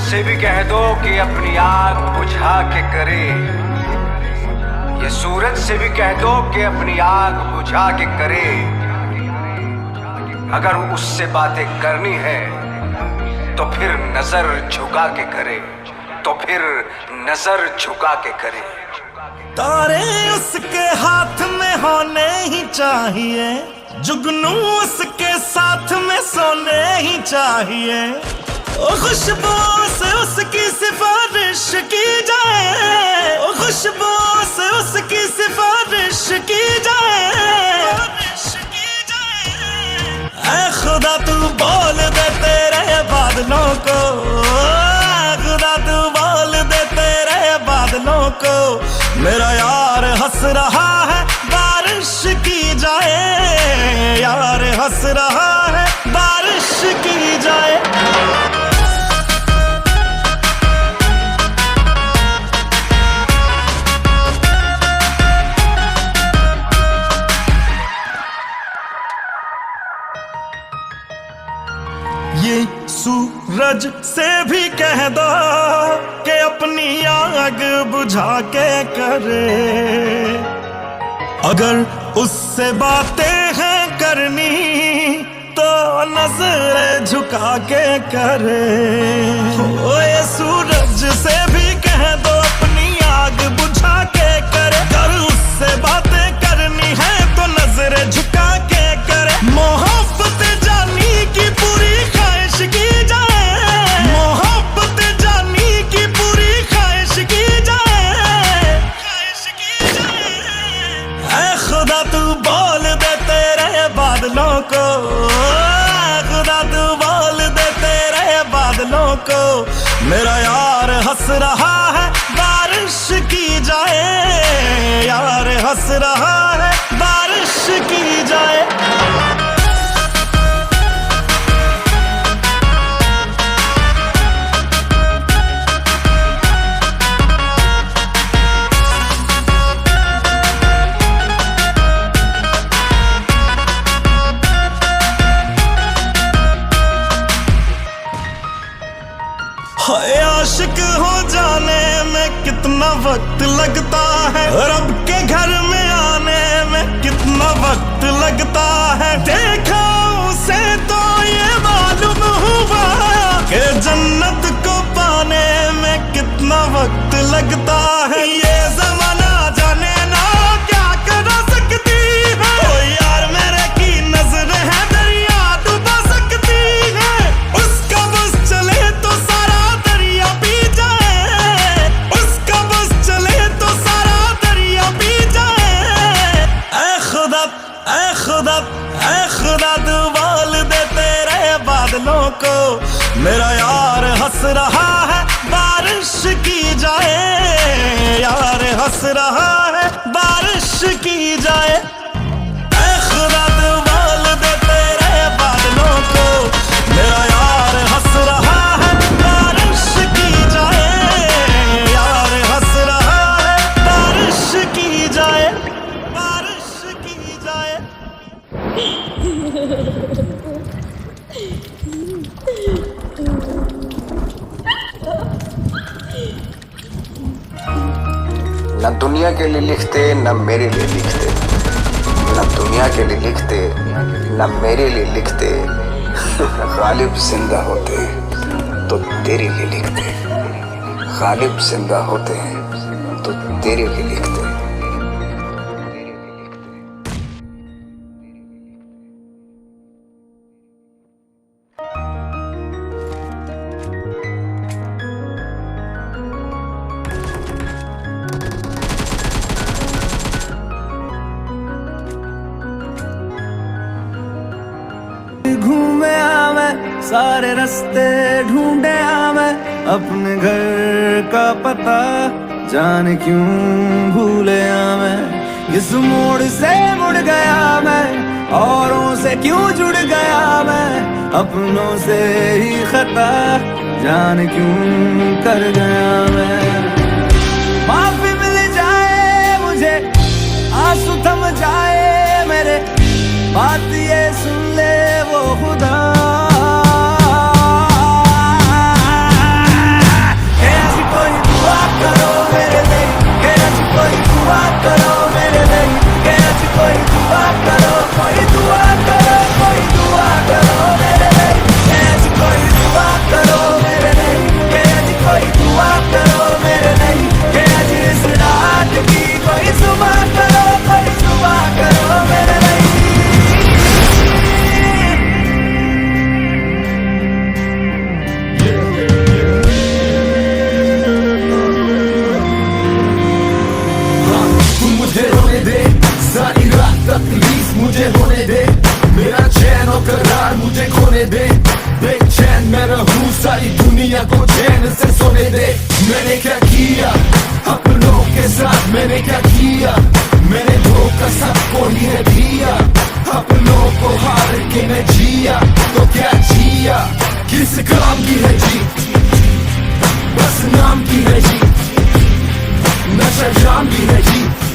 से भी कह दो कि अपनी आग बुझा के करे। ये सूरज से भी कह दो कि अपनी आग बुझा के करे। अगर उससे बातें करनी है तो फिर नजर झुका के करे, तो फिर नजर झुका के करे। तारे उसके हाथ में होने ही चाहिए, जुगनू उसके साथ में सोने ही चाहिए। ओ खुशबू से उसकी सिफारिश की जाए, ओ खुशबू से उसकी सिफारिश की जाए। ऐ खुदा तू बोल दे तेरे बादलों को, खुदा तू बोल दे तेरे बादलों को। मेरा यार हंस रहा है बारिश की जाए, यार हंस रहा है बारिश की जाए। ये सूरज से भी कह दो कि अपनी आग बुझा के करे। अगर उससे बातें हैं करनी तो नजर झुका के करे। ओ ये सूरज से भी कह दो अपनी आग बुझा के करे। अगर उससे बातें करनी है तो नजर झुका के करे। मोहब्बत जानी की पूरी ख्वाहिश की जाए, मोहब्बत जानी की पूरी ख्वाहिश की जाए, ख्वाहिश की जाए। ऐ खुदा तू बोल दे तेरे बादलों को, खुदा तू बोल दे तेरे बादलों को। मेरा यार हंस रहा है बारिश की जाए, यार हंस रहा है बारिश की जाए। आशिक हो जाने में कितना वक्त लगता है, रब के घर में आने में कितना वक्त लगता है। देखा उसे तो ये मालूम हुआ कि जन्नत को पाने में कितना वक्त लगता है। ये जमाना जाने ना क्या करा सकती है, ओ यार मेरे की नजर है दरिया डुबा सकती है। उसका बस चले तो सारा दरिया पी जाए, उसका बस चले तो सारा दरिया पी जाए। ऐ खुदा, ऐ खुदा, ऐ खुदा तू बोल दे तेरे बादलों को। मेरा यार हंस रहा है बारिश की जाए, यार हंस रहा है बारिश की जाए। ऐ खुदा तू बोल दे तेरे बादलों को। मेरा यार हंस रहा है बारिश की जाए, यार हंस रहा है बारिश की जाए, बारिश की जाए। न दुनिया के लिए लिखते न मेरे लिए लिखते, न दुनिया के लिए लिखते न मेरे लिए लिखते। गालिब जिंदा होते तो तेरे लिए लिखते, गालिब जिंदा होते हैं तो तेरे लिए लिखते। घूमे आ मैं सारे रास्ते ढूंढे आ मैं, अपने घर का पता जाने क्यों भूले आ मैं। किस मोड़ से मुड़ गया मैं, औरों से क्यों जुड़ गया मैं। अपनों से ही खता जाने क्यों कर गया मैं। माफी मिल जाए मुझे, आंसू थम जाए मेरे, बात ये सुन ले वो खुदा। चैन से सोने दे। मैंने क्या किया अपनों के साथ, मैंने क्या किया, मैंने धोखा सबको ही है दिया। अपनों को हार के मैं जिया तो क्या जिया, किस काम की है जीत, बस नाम की है जीत, नशा जाम की है जीत।